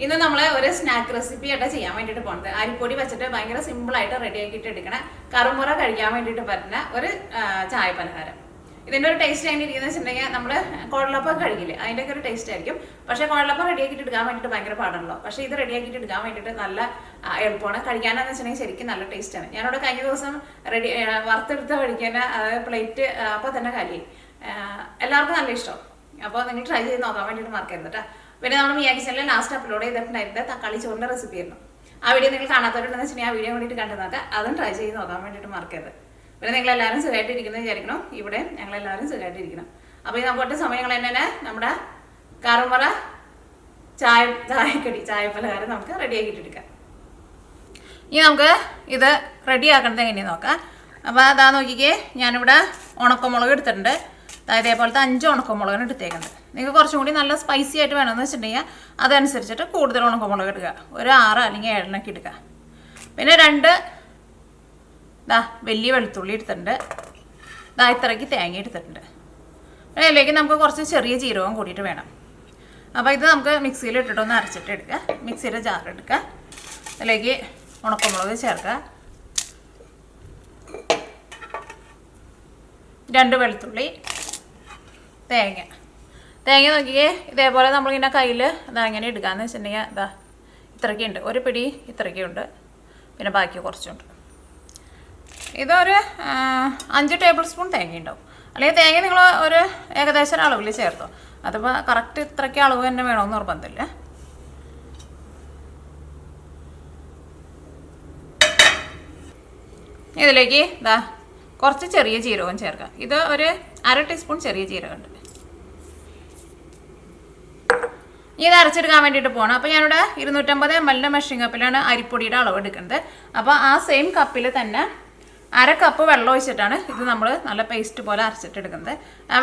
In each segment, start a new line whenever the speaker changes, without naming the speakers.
ഇന്ന് നമ്മൾ ഒരു സ്നാക്ക് റെസിപ്പി ആയിട്ട് ചെയ്യാൻ വേണ്ടിയിട്ട് പോകുന്നത് അരിപ്പൊടി വെച്ചിട്ട് ഭയങ്കര സിമ്പിളായിട്ട് റെഡി ആക്കിയിട്ട് എടുക്കണ കറുമുറ കഴിക്കാൻ വേണ്ടിയിട്ട് പറ്റുന്ന ഒരു ചായ പലഹാരം. ഇതിൻ്റെ ഒരു ടേസ്റ്റ് അതിൻ്റെ ഇരിക്കുന്നത് വെച്ചിട്ടുണ്ടെങ്കിൽ നമ്മൾ കുഴലപ്പം കഴിക്കില്ലേ അതിൻ്റെയൊക്കെ ഒരു ടേസ്റ്റ് ആയിരിക്കും. പക്ഷേ കുഴലപ്പം റെഡിയാക്കിയിട്ട് എടുക്കാൻ വേണ്ടിയിട്ട് ഭയങ്കര പാടാണല്ലോ. പക്ഷേ ഇത് റെഡിയാക്കിയിട്ട് എടുക്കാൻ വേണ്ടിയിട്ട് നല്ല എളുപ്പമാണ്. കഴിക്കാനെന്ന് വെച്ചിട്ടുണ്ടെങ്കിൽ ശരിക്കും നല്ല ടേസ്റ്റാണ്. ഞാനിവിടെ കഴിഞ്ഞ ദിവസം വറുത്തെടുത്ത കഴിക്കാൻ പ്ലേറ്റ് അപ്പോൾ തന്നെ കാലിയായി. എല്ലാവർക്കും നല്ല ഇഷ്ടം. അപ്പോൾ നിങ്ങൾ ട്രൈ ചെയ്ത് നോക്കാൻ വേണ്ടിയിട്ട് മറക്കരുത് കേട്ടോ. പിന്നെ നമ്മൾ മിയാക്കി ചാനലിൽ ലാസ്റ്റ് അപ്ലോഡ് ചെയ്തിട്ടുണ്ടായിരുന്നത് തക്കാളി ചോറിൻ്റെ റെസിപ്പി ആയിരുന്നു. ആ വീഡിയോ നിങ്ങൾ കാണാത്തവരുണ്ടെന്ന് വെച്ചിട്ടുണ്ടെങ്കിൽ ആ വീഡിയോ വേണ്ടിയിട്ട് കണ്ടു നോക്കുക. അതും ട്രൈ ചെയ്ത് നോക്കാൻ വേണ്ടിയിട്ട് മറക്കരുത്. പിന്നെ നിങ്ങളെല്ലാവരും സുഖമായിട്ടിരിക്കുന്നത് വിചാരിക്കണം. ഇവിടെ ഞങ്ങളെല്ലാവരും സുഖമായിട്ടിരിക്കണം. അപ്പോൾ ഈ നമുക്ക് സമയങ്ങൾ തന്നെ നമ്മുടെ കറുമുറ ചായപ്പലഹാരം നമുക്ക് റെഡിയാക്കിയിട്ട് എടുക്കാം. ഇനി നമുക്ക് ഇത് റെഡിയാക്കണത് എങ്ങനെയാണ് നോക്കാം. അപ്പോൾ അതാ നോക്കിക്കേ, ഞാനിവിടെ ഉണക്കമുളക് എടുത്തിട്ടുണ്ട്. ഇതേപോലത്തെ 5 ഉണക്കമുളകാണ് എടുത്തേക്കുന്നത്. നിങ്ങൾക്ക് കുറച്ചും കൂടി നല്ല സ്പൈസി ആയിട്ട് വേണമെന്ന് വെച്ചിട്ടുണ്ടെങ്കിൽ അതനുസരിച്ചിട്ട് കൂടുതൽ ഉണക്കമുളക് എടുക്കുക. ഒരു 6 അല്ലെങ്കിൽ 7 എടുക്കുക. പിന്നെ 2 വലിയ വെളുത്തുള്ളി എടുത്തിട്ടുണ്ട്. ഇത്രയ്ക്ക് തേങ്ങ എടുത്തിട്ടുണ്ട്. പിന്നെ അതിലേക്ക് നമുക്ക് കുറച്ച് ചെറിയ ജീരകം കൂടിയിട്ട് വേണം. അപ്പോൾ ഇത് നമുക്ക് മിക്സിയിൽ ഇട്ടിട്ടൊന്ന് അരച്ചിട്ട് എടുക്കുക. മിക്സിയുടെ ജാർ എടുക്കുക. അതിലേക്ക് ഉണക്കമുളക് ചേർക്കുക. 2 വെളുത്തുള്ളി, തേങ്ങ നോക്കിയേ. ഇതേപോലെ നമ്മളിങ്ങനെ കയ്യിൽ ഇങ്ങനെ എടുക്കാമെന്ന് വെച്ചിട്ടുണ്ടെങ്കിൽ ഇത്രയ്ക്കുണ്ട്. ഒരു പിടി ഇത്രയ്ക്കുണ്ട്. പിന്നെ ബാക്കി കുറച്ചുണ്ട്. ഇതൊരു 5 ടേബിൾ സ്പൂൺ തേങ്ങ ഉണ്ടാവും. അല്ലെങ്കിൽ തേങ്ങ നിങ്ങൾ ഒരു ഏകദേശം അളവിൽ ചേർത്തോ. അതിപ്പോൾ കറക്റ്റ് ഇത്രയ്ക്ക് അളവ് തന്നെ വേണമെന്ന് നിർബന്ധമില്ല. ഇതിലേക്ക് കുറച്ച് ചെറിയ ജീരകം ചേർക്കാം. ഇത് ഒരു 1/2 ടീസ്പൂൺ ചെറിയ ജീരകമുണ്ട്. ഇത് അരച്ചെടുക്കാൻ വേണ്ടിയിട്ട് പോകണം. അപ്പോൾ ഞാനിവിടെ 250 ml മെഷറിംഗ് കപ്പിലാണ് അരിപ്പൊടിയുടെ അളവ് എടുക്കുന്നത്. അപ്പോൾ ആ സെയിം കപ്പിൽ തന്നെ 1/2 കപ്പ് വെള്ളം ഒഴിച്ചിട്ടാണ് ഇത് നമ്മൾ നല്ല പേസ്റ്റ് പോലെ അരച്ചിട്ടെടുക്കുന്നത്.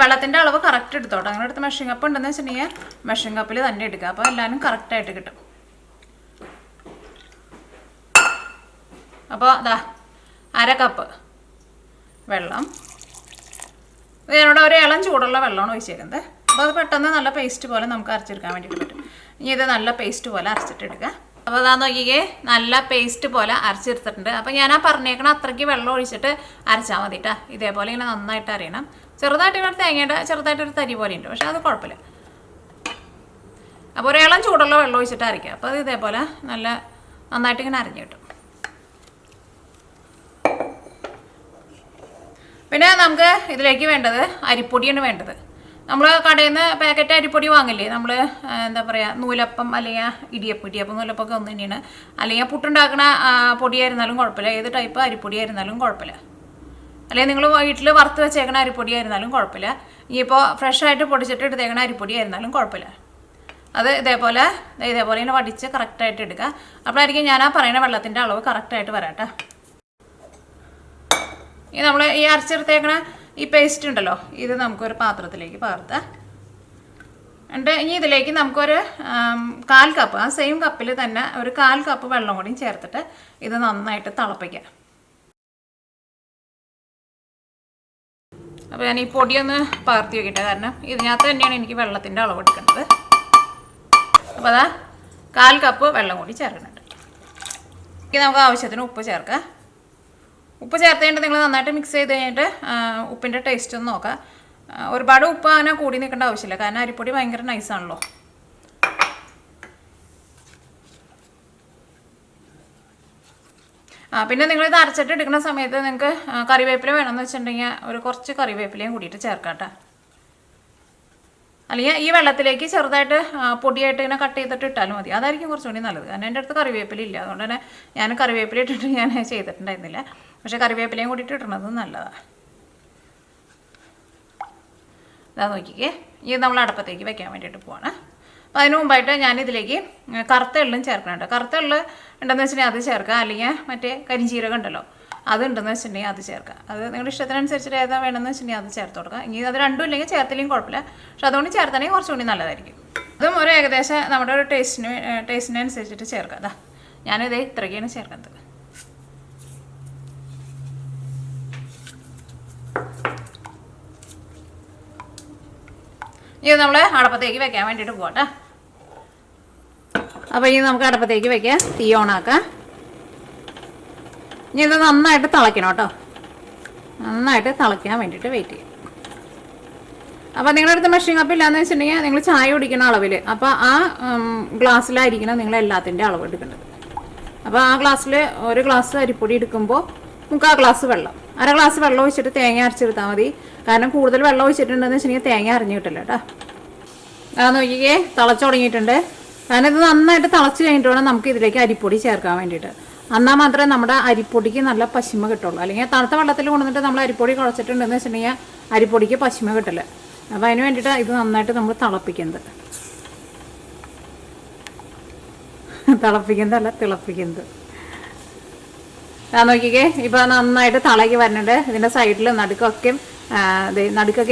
വെള്ളത്തിൻ്റെ അളവ് കറക്റ്റ് എടുത്തോട്ടെ. അങ്ങനെ എടുത്ത് മെഷറിംഗ് കപ്പ് ഉണ്ടെന്ന് വെച്ചിട്ടുണ്ടെങ്കിൽ മെഷറിംഗ് കപ്പിൽ തന്നെ എടുക്കുക. അപ്പോൾ എല്ലാവരും കറക്റ്റായിട്ട് കിട്ടും. അപ്പോൾ 1/2 കപ്പ് വെള്ളം. ഇതിനോട് ഒരു ഇളം ചൂടുള്ള വെള്ളമാണ് ഒഴിച്ചേക്കുന്നത്. അപ്പോൾ അത് പെട്ടെന്ന് നല്ല പേസ്റ്റ് പോലെ നമുക്ക് അരച്ചെടുക്കാൻ വേണ്ടിയിട്ട് പറ്റും. ഇനി ഇത് നല്ല പേസ്റ്റ് പോലെ അരച്ചിട്ടെടുക്കുക. അപ്പോൾ അതാ നോക്കിക്കേ, നല്ല പേസ്റ്റ് പോലെ അരച്ചെടുത്തിട്ടുണ്ട്. അപ്പോൾ ഞാൻ ആ പറഞ്ഞേക്കണം അത്രയ്ക്ക് വെള്ളം ഒഴിച്ചിട്ട് അരച്ചാൽ മതി കേട്ടോ. ഇതേപോലെ ഇങ്ങനെ നന്നായിട്ട് അറിയണം. ചെറുതായിട്ട് തേങ്ങയുടെ ചെറുതായിട്ടൊരു തരി പോലെ ഉണ്ട്, പക്ഷേ അത് കുഴപ്പമില്ല. അപ്പോൾ ഒരു ഇളം ചൂടുള്ള വെള്ളം ഒഴിച്ചിട്ട് അരയ്ക്കുക. അപ്പോൾ അത് ഇതേപോലെ നല്ല നന്നായിട്ട് ഇങ്ങനെ അരഞ്ഞു കിട്ടും. പിന്നെ നമുക്ക് ഇതിലേക്ക് വേണ്ടത് അരിപ്പൊടിയാണ് വേണ്ടത്. നമ്മൾ കടയിൽ നിന്ന് പാക്കറ്റ് അരിപ്പൊടി വാങ്ങില്ലേ, നമ്മൾ എന്താ പറയുക, നൂലപ്പം അല്ലെങ്കിൽ ഇടിയപ്പം നൂലപ്പൊക്കെ ഒന്ന് തന്നെയാണ്. അല്ലെങ്കിൽ പുട്ടുണ്ടാക്കുന്ന പൊടിയായിരുന്നാലും കുഴപ്പമില്ല. ഏത് ടൈപ്പ് അരിപ്പൊടി ആയിരുന്നാലും കുഴപ്പമില്ല. അല്ലെങ്കിൽ നിങ്ങൾ വീട്ടിൽ വറുത്ത് വെച്ചേക്കണ അരിപ്പൊടി ആയിരുന്നാലും കുഴപ്പമില്ല. ഇനിയിപ്പോൾ ഫ്രഷായിട്ട് പൊടിച്ചിട്ട് എടുത്തേക്കണ അരിപ്പൊടി ആയിരുന്നാലും കുഴപ്പമില്ല. അത് ഇതേപോലെ ഇങ്ങനെ വടിച്ച് കറക്റ്റായിട്ട് എടുക്കുക. അപ്പോഴായിരിക്കും ഞാൻ ആ പറയുന്ന വെള്ളത്തിൻ്റെ അളവ് കറക്റ്റായിട്ട് വരാട്ടോ. ഈ നമ്മൾ ഈ അരച്ചെടുത്തേക്കണ ഈ പേസ്റ്റ് ഉണ്ടല്ലോ, ഇത് നമുക്കൊരു പാത്രത്തിലേക്ക് പകർത്താം. എന്നിട്ട് ഇനി ഇതിലേക്ക് നമുക്കൊരു 1/4 കപ്പ്, ആ സെയിം കപ്പിൽ തന്നെ ഒരു 1/4 കപ്പ് വെള്ളം കൂടി ചേർത്തിട്ട് ഇത് നന്നായിട്ട് തിളപ്പിക്കാം. അപ്പോൾ ഞാൻ ഈ പൊടിയൊന്ന് പകർത്തി വയ്ക്കട്ടെ, കാരണം ഇതിനകത്ത് തന്നെയാണ് എനിക്ക് വെള്ളത്തിൻ്റെ അളവ് എടുക്കേണ്ടത്. അപ്പോൾ 1/4 കപ്പ് വെള്ളം കൂടി ചേർക്കുന്നുണ്ട്. ഇനി നമുക്ക് ആവശ്യത്തിന് ഉപ്പ് ചേർക്കാം. ഉപ്പ് ചേർത്ത് കഴിഞ്ഞിട്ട് നിങ്ങൾ നന്നായിട്ട് മിക്സ് ചെയ്ത് കഴിഞ്ഞിട്ട് ഉപ്പിൻ്റെ ടേസ്റ്റ് ഒന്ന് നോക്കാം. ഒരുപാട് ഉപ്പ് അങ്ങനെ കൂടി നിൽക്കേണ്ട ആവശ്യമില്ല, കാരണം അരിപ്പൊടി ഭയങ്കര നൈസാണല്ലോ. പിന്നെ നിങ്ങളിത് അരച്ചിട്ട് എടുക്കുന്ന സമയത്ത് നിങ്ങൾക്ക് കറിവേപ്പില വേണമെന്ന് വെച്ചിട്ടുണ്ടെങ്കിൽ ഒരു കുറച്ച് കറിവേപ്പിലയും കൂടിയിട്ട് ചേർക്കാം കേട്ടോ. അല്ലെങ്കിൽ ഈ വെള്ളത്തിലേക്ക് ചെറുതായിട്ട് പൊടിയായിട്ട് ഇങ്ങനെ കട്ട് ചെയ്തിട്ട് ഇട്ടാലും മതി. അതായിരിക്കും കുറച്ചുകൂടി നല്ലത്. കാരണം എൻ്റെ അടുത്ത് കറിവേപ്പില ഇല്ല, അതുകൊണ്ട് തന്നെ ഞാൻ കറിവേപ്പില ഇട്ടിട്ട് ഞാൻ ചെയ്തിട്ടുണ്ടായിരുന്നില്ല. പക്ഷേ കറിവേപ്പിലയും കൂടിയിട്ട് ഇടണത് നല്ലതാണ്. ഇതാ നോക്കിക്കേ, ഇത് നമ്മൾ അടുപ്പത്തേക്ക് വെക്കാൻ വേണ്ടിയിട്ട് പോവാണ്. അപ്പോൾ അതിന് മുമ്പായിട്ട് ഞാനിതിലേക്ക് കറുത്ത എള്ളും ചേർക്കണുണ്ട്. കറുത്ത എള്ള് ഉണ്ടെന്ന് വെച്ചിട്ടുണ്ടെങ്കിൽ അത് ചേർക്കുക. അല്ലെങ്കിൽ മറ്റേ കരിഞ്ചീരകം ഉണ്ടല്ലോ, അത് ഉണ്ടെന്ന് വെച്ചിട്ടുണ്ടെങ്കിൽ അത് ചേർക്കുക. അത് നിങ്ങളുടെ ഇഷ്ടത്തിനനുസരിച്ചിട്ട് ഏതാ വേണമെന്ന് വെച്ചിട്ടുണ്ടെങ്കിൽ അത് ചേർത്ത് കൊടുക്കുക. ഇനി അത് രണ്ടും ഇല്ലെങ്കിൽ ചേർത്തില്ലെങ്കിൽ കുഴപ്പമില്ല, പക്ഷെ അതുകൊണ്ട് ചേർത്താണെങ്കിൽ കുറച്ചുകൂടി നല്ലതായിരിക്കും. അതും ഒരു ഏകദേശം നമ്മുടെ ഒരു ടേസ്റ്റിനനുസരിച്ചിട്ട് ചേർക്കുക. അതാ ഞാനിതേ ഇത്രയ്ക്കാണ് ചേർക്കുന്നത്. ഇത് നമ്മൾ അടപ്പത്തേക്ക് വെക്കാൻ വേണ്ടിയിട്ട് പോകട്ടെ. അപ്പോൾ ഇനി നമുക്ക് അടുപ്പത്തേക്ക് വെക്കാം, തീ ഓണാക്കാം. ഇനി ഇത് നന്നായിട്ട് തിളയ്ക്കണം കേട്ടോ, നന്നായിട്ട് തിളയ്ക്കാൻ വേണ്ടിയിട്ട് വെയിറ്റ് ചെയ്യും. അപ്പോൾ നിങ്ങളുടെ അടുത്ത് മെഷറിംഗ് കപ്പ് ഇല്ലയെന്ന് വെച്ചിട്ടുണ്ടെങ്കിൽ നിങ്ങൾ ചായ കുടിക്കുന്ന അളവിൽ, അപ്പോൾ ആ ഗ്ലാസ്സിലായിരിക്കണം നിങ്ങൾ എല്ലാത്തിൻ്റെ അളവ് എടുക്കേണ്ടത്. അപ്പോൾ ആ ഗ്ലാസ്സിൽ ഒരു ഗ്ലാസ് അരിപ്പൊടി എടുക്കുമ്പോൾ 3/4 ഗ്ലാസ് വെള്ളം, 1/2 ഗ്ലാസ് വെള്ളം ഒഴിച്ചിട്ട് തേങ്ങ അരച്ചെടുത്താൽ മതി. കാരണം കൂടുതൽ വെള്ളം ഒഴിച്ചിട്ടുണ്ടെന്ന് വെച്ചിട്ടുണ്ടെങ്കിൽ തേങ്ങ അരഞ്ഞു കിട്ടില്ല കേട്ടോ. അത് നോക്കിയേ തിളച്ച് തുടങ്ങിയിട്ടുണ്ട്. കാരണം ഇത് നന്നായിട്ട് തിളച്ച് കഴിഞ്ഞിട്ട് വേണം നമുക്ക് ഇതിലേക്ക് അരിപ്പൊടി ചേർക്കാൻ വേണ്ടിയിട്ട്. എന്നാൽ മാത്രമേ നമ്മുടെ അരിപ്പൊടിക്ക് നല്ല പശിമ കിട്ടുള്ളൂ. അല്ലെങ്കിൽ തണുത്ത വെള്ളത്തിൽ കൊണ്ടുവന്നിട്ട് നമ്മൾ അരിപ്പൊടി കുഴച്ചിട്ടുണ്ടെന്ന് വെച്ചിട്ടുണ്ടെങ്കിൽ അരിപ്പൊടിക്ക് പശിമ കിട്ടില്ല. അപ്പോൾ അതിന് വേണ്ടിയിട്ട് ഇത് നന്നായിട്ട് നമ്മൾ തിളപ്പിക്കുന്നത്, തിളപ്പിക്കുന്നത്. നോക്കിക്കേ, ഇപ്പോൾ നന്നായിട്ട് തിളക്കി വരുന്നുണ്ട്. ഇതിൻ്റെ സൈഡിൽ നടുക്കൊക്കെ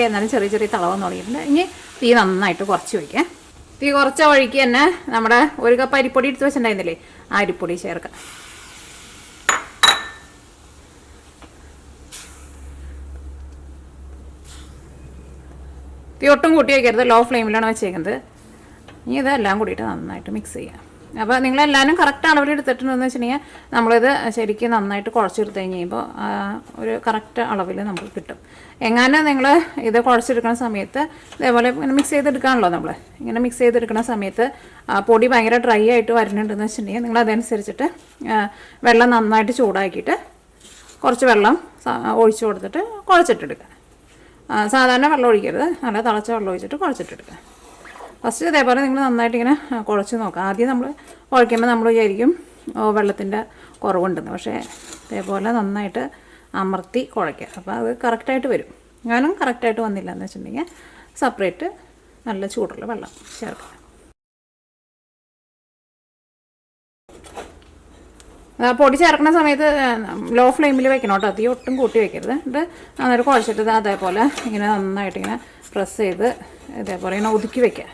എന്നാലും ചെറിയ ചെറിയ തിളവെന്ന് തുടങ്ങിയിട്ടുണ്ട്. ഇനി തീ നന്നായിട്ട് കുറച്ച് വയ്ക്കാം. തീ കുറച്ച വഴിക്ക് തന്നെ നമ്മുടെ 1 കപ്പ് അരിപ്പൊടി എടുത്ത് വെച്ചിട്ടുണ്ടായിരുന്നില്ലേ, ആ അരിപ്പൊടി ചേർക്കാം. തീ ഒട്ടും കൂട്ടി വയ്ക്കരുത്, ലോ ഫ്ലെയിമിലാണ് വെച്ചേക്കുന്നത്. ഇനി ഇതെല്ലാം കൂടിയിട്ട് നന്നായിട്ട് മിക്സ് ചെയ്യാം. അപ്പോൾ നിങ്ങളെല്ലാവരും കറക്റ്റ് അളവിൽ എടുത്തിട്ടുണ്ടെന്ന് വെച്ചിട്ടുണ്ടെങ്കിൽ നമ്മളിത് ശരിക്കും നന്നായിട്ട് കുഴച്ചെടുത്ത് കഴിഞ്ഞ് കഴിയുമ്പോൾ ഒരു കറക്റ്റ് അളവിൽ നമുക്ക് കിട്ടും. എങ്ങനെ നിങ്ങൾ ഇത് കുഴച്ചെടുക്കുന്ന സമയത്ത് ഇതേപോലെ ഇങ്ങനെ മിക്സ് ചെയ്തെടുക്കാണല്ലോ, നമ്മൾ ഇങ്ങനെ മിക്സ് ചെയ്തെടുക്കുന്ന സമയത്ത് പൊടി ഭയങ്കര ഡ്രൈ ആയിട്ട് വരുന്നുണ്ടെന്ന് വെച്ചിട്ടുണ്ടെങ്കിൽ നിങ്ങൾ അതനുസരിച്ചിട്ട് വെള്ളം നന്നായിട്ട് ചൂടാക്കിയിട്ട് കുറച്ച് വെള്ളം ഒഴിച്ചു കൊടുത്തിട്ട് കുഴച്ചിട്ടെടുക്കുക. സാധാരണ വെള്ളം ഒഴിക്കരുത്, നല്ല തിളച്ച വെള്ളം ഒഴിച്ചിട്ട് കുഴച്ചിട്ടെടുക്കുക. ഫസ്റ്റ് ഇതേപോലെ നിങ്ങൾ നന്നായിട്ട് ഇങ്ങനെ കുഴച്ച് നോക്കുക. ആദ്യം നമ്മൾ കുഴയ്ക്കുമ്പോൾ നമ്മൾ വിചാരിക്കും വെള്ളത്തിൻ്റെ കുറവുണ്ടെന്ന്, പക്ഷേ ഇതേപോലെ നന്നായിട്ട് അമർത്തി കുഴയ്ക്കുക. അപ്പോൾ അത് കറക്റ്റായിട്ട് വരും. ഞാനും കറക്റ്റായിട്ട് വന്നില്ല എന്ന് വെച്ചിട്ടുണ്ടെങ്കിൽ സെപ്പറേറ്റ് നല്ല ചൂടുള്ള വെള്ളം ചേർക്കുക. പൊടി ചേർക്കുന്ന സമയത്ത് ലോ ഫ്ലെയിമിൽ വെക്കണം കേട്ടോ, തീ ഒട്ടും കൂട്ടി വെക്കരുത്. എന്നിട്ട് നന്നായിട്ട് കുഴച്ചിട്ട് അതേപോലെ ഇങ്ങനെ നന്നായിട്ട് ഇങ്ങനെ പ്രസ് ചെയ്ത് ഇതേപോലെ ഇങ്ങനെ ഒതുക്കി വയ്ക്കുക.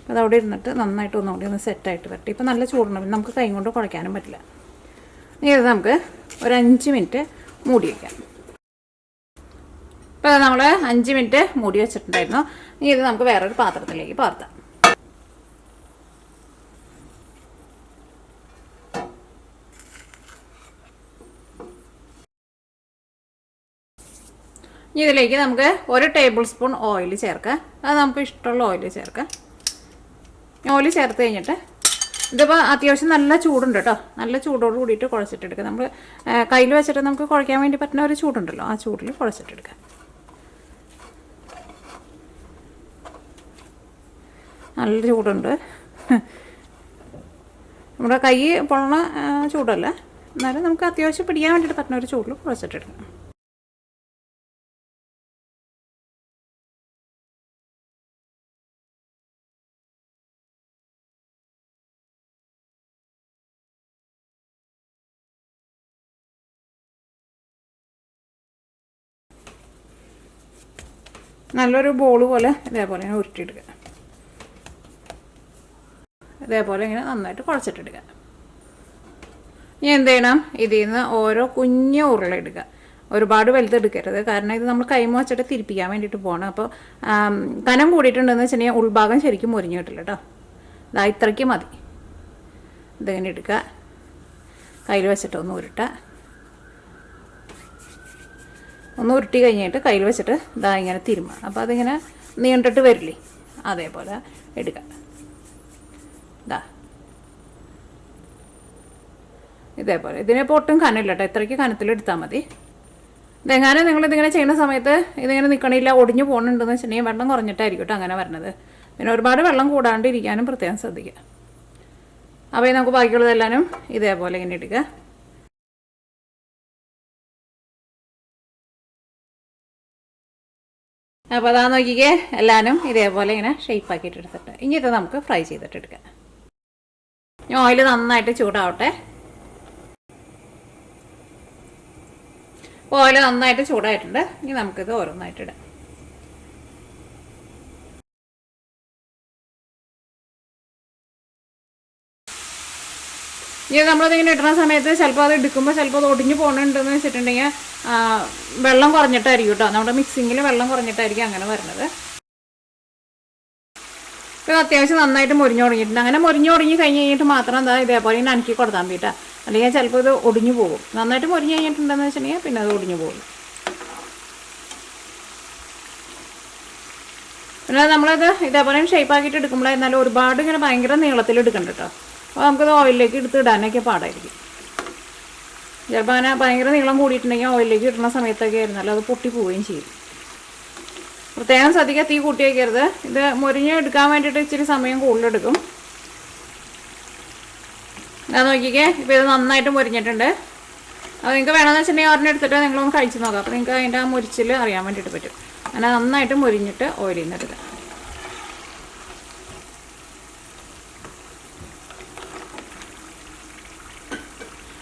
അപ്പോൾ അതവിടെ ഇരുന്നിട്ട് നന്നായിട്ട് ഒന്നുകൂടി ഒന്ന് സെറ്റായിട്ട് വരട്ടെ. ഇപ്പോൾ നല്ല ചൂടുണ്ട്, പിന്നെ നമുക്ക് കൈ കൊണ്ട് കുഴയ്ക്കാനും പറ്റില്ല. ഇനി ഇത് നമുക്ക് ഒരു 5 മിനിറ്റ് മൂടി വയ്ക്കാം. ഇപ്പോൾ നമ്മൾ 5 മിനിറ്റ് മൂടി വെച്ചിട്ടുണ്ടായിരുന്നു. ഇനി ഇത് നമുക്ക് വേറൊരു പാത്രത്തിലേക്ക് പകർത്താം. ഇനി ഇതിലേക്ക് നമുക്ക് 1 ടേബിൾ സ്പൂൺ ഓയിൽ ചേർക്കാം. അത് നമുക്ക് ഇഷ്ടമുള്ള ഓയിൽ ചേർക്കാം. ഓയിൽ ചേർത്ത് കഴിഞ്ഞിട്ട് ഇതിപ്പോൾ അത്യാവശ്യം നല്ല ചൂടുണ്ട് കേട്ടോ, നല്ല ചൂടോട് കൂടിയിട്ട് കുഴച്ചിട്ടെടുക്കുക. നമ്മൾ കയ്യിൽ വെച്ചിട്ട് നമുക്ക് കുഴയ്ക്കാൻ വേണ്ടി പറ്റുന്ന ഒരു ചൂടുണ്ടല്ലോ, ആ ചൂടിൽ കുഴച്ചിട്ടെടുക്കുക. നല്ല ചൂടുണ്ട്, നമ്മുടെ കൈ പൊള്ളണ ചൂടല്ല, എന്നാലും നമുക്ക് അത്യാവശ്യം പിടിക്കാൻ വേണ്ടിയിട്ട് പറ്റുന്ന ഒരു ചൂടിൽ കുഴച്ചിട്ടെടുക്കണം. നല്ലൊരു ബോൾ പോലെ ഇതേപോലെ ഇങ്ങനെ ഉരുട്ടിയെടുക്കുക. ഇതേപോലെ ഇങ്ങനെ നന്നായിട്ട് കുഴച്ചിട്ടെടുക്കുക. ഇനി എന്ത് ചെയ്യണം, ഇതിൽ നിന്ന് ഓരോ കുഞ്ഞു ഉരുള എടുക്കുക. ഒരുപാട് വലുതെടുക്കരുത്, കാരണം ഇത് നമ്മൾ കൈമ വെച്ചിട്ട് തിരിപ്പിക്കാൻ വേണ്ടിയിട്ട് പോകണം. അപ്പോൾ കനം കൂടിയിട്ടുണ്ടെന്ന് വെച്ചിട്ടുണ്ടെങ്കിൽ ഉൾഭാഗം ശരിക്കും മുരിഞ്ഞ് കിട്ടില്ല കേട്ടോ. ഇതാ ഇത്രയ്ക്ക് മതി. ഇതിങ്ങനെ എടുക്കുക, കയ്യിൽ വെച്ചിട്ട് ഒന്ന് ഉരുട്ടുക. ഒന്ന് ഉരുട്ടി കഴിഞ്ഞിട്ട് കയ്യിൽ വെച്ചിട്ട് ഇതാ ഇങ്ങനെ തിരുമ്മുക. അപ്പോൾ അതിങ്ങനെ നീണ്ടിട്ട് വരില്ലേ, അതേപോലെ എടുക്കുക. ഇതാ ഇതേപോലെ. ഇതിനിപ്പോൾ ഒട്ടും കനമില്ല കേട്ടോ, ഇത്രയ്ക്ക് കനത്തിലെടുത്താൽ മതി. ഇതെങ്ങാനും നിങ്ങളിതിങ്ങനെ ചെയ്യുന്ന സമയത്ത് ഇതിങ്ങനെ നിൽക്കണില്ല, ഒടിഞ്ഞു പോകുന്നുണ്ടെന്ന് വെച്ചിട്ടുണ്ടെങ്കിൽ വെള്ളം കുറഞ്ഞിട്ടായിരിക്കും കേട്ടോ അങ്ങനെ വരണത്. പിന്നെ ഒരുപാട് വെള്ളം കൂടാണ്ടിരിക്കാനും പ്രത്യേകം ശ്രദ്ധിക്കുക. അപ്പോൾ നമുക്ക് ബാക്കിയുള്ളതെല്ലാനും ഇതേപോലെ ഇങ്ങനെ എടുക്കുക. അപ്പോൾ അതാ നോക്കിക്കേ, എല്ലാവരും ഇതേപോലെ ഇങ്ങനെ ഷേപ്പാക്കിയിട്ട് എടുത്തിട്ട് ഇനി ഇത് നമുക്ക് ഫ്രൈ ചെയ്തിട്ട് എടുക്കാം. ഓയിൽ നന്നായിട്ട് ചൂടാവട്ടെ. ഓയിൽ നന്നായിട്ട് ചൂടായിട്ടുണ്ട്. ഇനി നമുക്കിത് ഓരോന്നായിട്ട് ഇടാം. ഇനി നമ്മളിതിങ്ങനെ ഇടുന്ന സമയത്ത് ചിലപ്പോൾ അത് എടുക്കുമ്പോൾ ചിലപ്പോൾ അത് ഒടിഞ്ഞു പോകണുണ്ടെന്ന് വെച്ചിട്ടുണ്ടെങ്കിൽ വെള്ളം കുറഞ്ഞിട്ടായിരിക്കും കേട്ടോ, നമ്മുടെ മിക്സിങ്ങിൽ വെള്ളം കുറഞ്ഞിട്ടായിരിക്കും അങ്ങനെ വരുന്നത്. ഇത് അത്യാവശ്യം നന്നായിട്ട് മുരിഞ്ഞു തുടങ്ങിയിട്ടുണ്ട്. അങ്ങനെ മുരിഞ്ഞു തുടങ്ങി കഴിഞ്ഞ് കഴിഞ്ഞിട്ട് മാത്രം എന്താ ഇതേപോലെ നനക്കി കൊടുത്താൽ മതിട്ടാ. അല്ലെങ്കിൽ ചിലപ്പോൾ ഇത് ഒടിഞ്ഞു പോകും. നന്നായിട്ട് മുരിഞ്ഞു കഴിഞ്ഞിട്ടുണ്ടെന്ന് വെച്ചിട്ടുണ്ടെങ്കിൽ പിന്നെ അത് ഒടിഞ്ഞു പോകും. പിന്നെ നമ്മളിത് ഇതേപോലെ ഷേപ്പ് ആക്കിയിട്ട് എടുക്കുമ്പോഴായിരുന്നാലും ഒരുപാട് ഇങ്ങനെ ഭയങ്കര നീളത്തിൽ എടുക്കണ്ട കേട്ടോ. അപ്പോൾ നമുക്കത് ഓയിലിലേക്ക് എടുത്ത് ഇടാനൊക്കെ പാടായിരിക്കും. ചിലപ്പോൾ അങ്ങനെ ഭയങ്കര നീളം കൂടിയിട്ടുണ്ടെങ്കിൽ ഓയിലിലേക്ക് ഇടുന്ന സമയത്തൊക്കെ ആയിരുന്നാലും അത് പൊട്ടി പോവുകയും ചെയ്യും. പ്രത്യേകം ശ്രദ്ധിക്കുക, തീ കൂട്ടി വയ്ക്കരുത്. ഇത് മുരിഞ്ഞ് എടുക്കാൻ വേണ്ടിയിട്ട് ഇച്ചിരി സമയം കൂടുതലെടുക്കും. ഞാൻ നോക്കിക്കേ, ഇപ്പോൾ ഇത് നന്നായിട്ട് മുരിഞ്ഞിട്ടുണ്ട്. അപ്പോൾ നിങ്ങൾക്ക് വേണമെന്ന് വെച്ചിട്ടുണ്ടെങ്കിൽ ഒരെണ്ണം എടുത്തിട്ട് നിങ്ങളൊന്ന് കഴിച്ച് നോക്കാം. അപ്പോൾ നിങ്ങൾക്ക് അതിൻ്റെ ആ മുരിച്ചിൽ അറിയാൻ വേണ്ടിയിട്ട് പറ്റും. അങ്ങനെ നന്നായിട്ട് മുരിഞ്ഞിട്ട് ഓയിലിൽ നിന്ന് എടുക്കാം.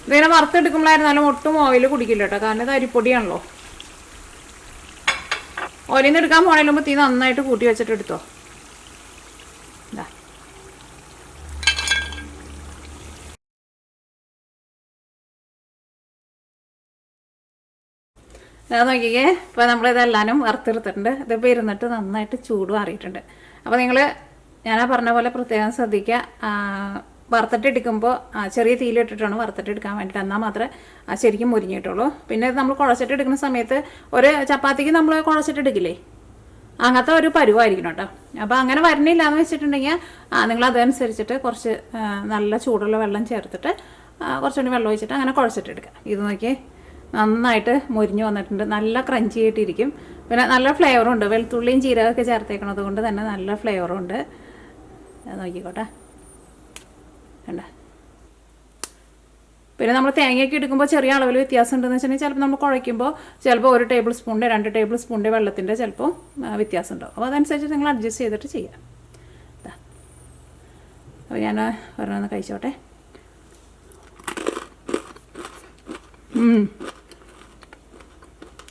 ഇതിങ്ങനെ വറുത്തെടുക്കുമ്പോഴായിരുന്നാലും ഒട്ടും ഓയിൽ കുടിക്കില്ല കേട്ടോ. കാരണം ഇത് അരിപ്പൊടിയാണല്ലോ. ഓയിലിൽ നിന്ന് എടുക്കാൻ പോണേലുമ്പോൾ തീ നന്നായിട്ട് കൂട്ടി വെച്ചിട്ട് എടുത്തോ. ഇതാ അത് നോക്കിക്കേ, ഇപ്പോൾ നമ്മളിതെല്ലാനും വറുത്തെടുത്തിട്ടുണ്ട്. ഇതിപ്പോൾ ഇരുന്നിട്ട് നന്നായിട്ട് ചൂട് മാറിയിട്ടുണ്ട്. അപ്പോൾ നിങ്ങൾ ഞാനാ പറഞ്ഞ പോലെ പ്രത്യേകം ശ്രദ്ധിക്കുക. വറുത്തിട്ടെടുക്കുമ്പോൾ ചെറിയ തീയിലിട്ടിട്ടാണ് വറുത്തിട്ടെടുക്കാൻ വേണ്ടിയിട്ട്. എന്നാൽ മാത്രമേ ശരിക്കും മുരിഞ്ഞിട്ടുള്ളൂ. പിന്നെ നമ്മൾ കുഴച്ചിട്ടെടുക്കുന്ന സമയത്ത് ഒരു ചപ്പാത്തിക്ക് നമ്മൾ കുഴച്ചിട്ടെടുക്കില്ലേ, അങ്ങനത്തെ ഒരു പരുവായിരിക്കണം കേട്ടോ. അപ്പോൾ അങ്ങനെ വരണില്ല എന്ന് വെച്ചിട്ടുണ്ടെങ്കിൽ നിങ്ങൾ അതനുസരിച്ചിട്ട് കുറച്ച് നല്ല ചൂടുള്ള വെള്ളം ചേർത്തിട്ട് കുറച്ചുകൂടി വെള്ളം ഒഴിച്ചിട്ട് അങ്ങനെ കുഴച്ചിട്ടെടുക്കുക. ഇത് നോക്കിയേ, നന്നായിട്ട് മുരിഞ്ഞ് വന്നിട്ടുണ്ട്. നല്ല ക്രഞ്ചി ആയിട്ടിരിക്കും. പിന്നെ നല്ല ഫ്ലേവറും ഉണ്ട്. വെളുത്തുള്ളിയും ജീരകമൊക്കെ ചേർത്തേക്കണത് കൊണ്ട് തന്നെ നല്ല ഫ്ലേവറും ഉണ്ട്. നോക്കിക്കോട്ടെ, വേണ്ട. പിന്നെ നമ്മൾ തേങ്ങയൊക്കെ എടുക്കുമ്പോൾ ചെറിയ അളവിൽ വ്യത്യാസം ഉണ്ടെന്ന് വെച്ചിട്ടുണ്ടെങ്കിൽ ചിലപ്പോൾ നമ്മൾ കുഴയ്ക്കുമ്പോൾ ചിലപ്പോൾ 1 ടേബിൾ സ്പൂണിൻ്റെ 2 ടേബിൾ സ്പൂണിൻ്റെ വെള്ളത്തിൻ്റെ ചിലപ്പോൾ വ്യത്യാസം ഉണ്ടാവും. അപ്പോൾ അതനുസരിച്ച് നിങ്ങൾ അഡ്ജസ്റ്റ് ചെയ്തിട്ട് ചെയ്യാം. അപ്പോൾ ഞാൻ ഒരെണ്ണം കഴിച്ചോട്ടെ.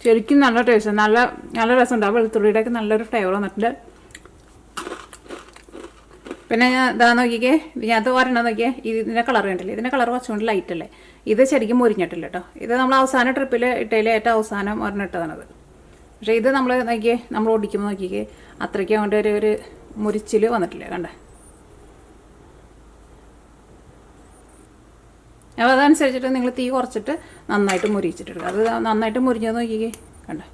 ശരിക്കും നല്ല ടേസ്റ്റ്, നല്ല രസമുണ്ട്. ആ വെളുത്തുള്ളിയുടെയൊക്കെ നല്ലൊരു ഫ്ലേവർ വന്നിട്ടുണ്ട്. പിന്നെ ഞാൻ ഇതാ നോക്കിക്കേ, ഇതിനകത്ത് ഒരെണ്ണം നോക്കിയേ, ഇതിൻ്റെ കളർ കണ്ടില്ലേ, ഇതിൻ്റെ കളർ കുറച്ചുകൊണ്ട് ലൈറ്റ് അല്ലേ. ഇത് ശരിക്കും മുരിഞ്ഞിട്ടില്ല കേട്ടോ. ഇത് നമ്മൾ അവസാന ട്രിപ്പിൽ ഇട്ടതിൽ ഏറ്റവും അവസാനം ഒരെണ്ണം ഇട്ടതാണത്. പക്ഷേ ഇത് നമ്മൾ നോക്കിയേ, നമ്മൾ ഓടിക്കുമ്പോൾ നോക്കിക്കേ അത്രയ്ക്ക് കൊണ്ട് ഒരു മുരിച്ചിൽ വന്നിട്ടില്ല, കണ്ടേ. അപ്പോൾ അതനുസരിച്ചിട്ട് നിങ്ങൾ തീ കുറച്ചിട്ട് നന്നായിട്ട് മുരിച്ചിട്ടെടുക്കുക. അത് നന്നായിട്ട് മുരിഞ്ഞത് നോക്കിക്കേ, കണ്ടേ.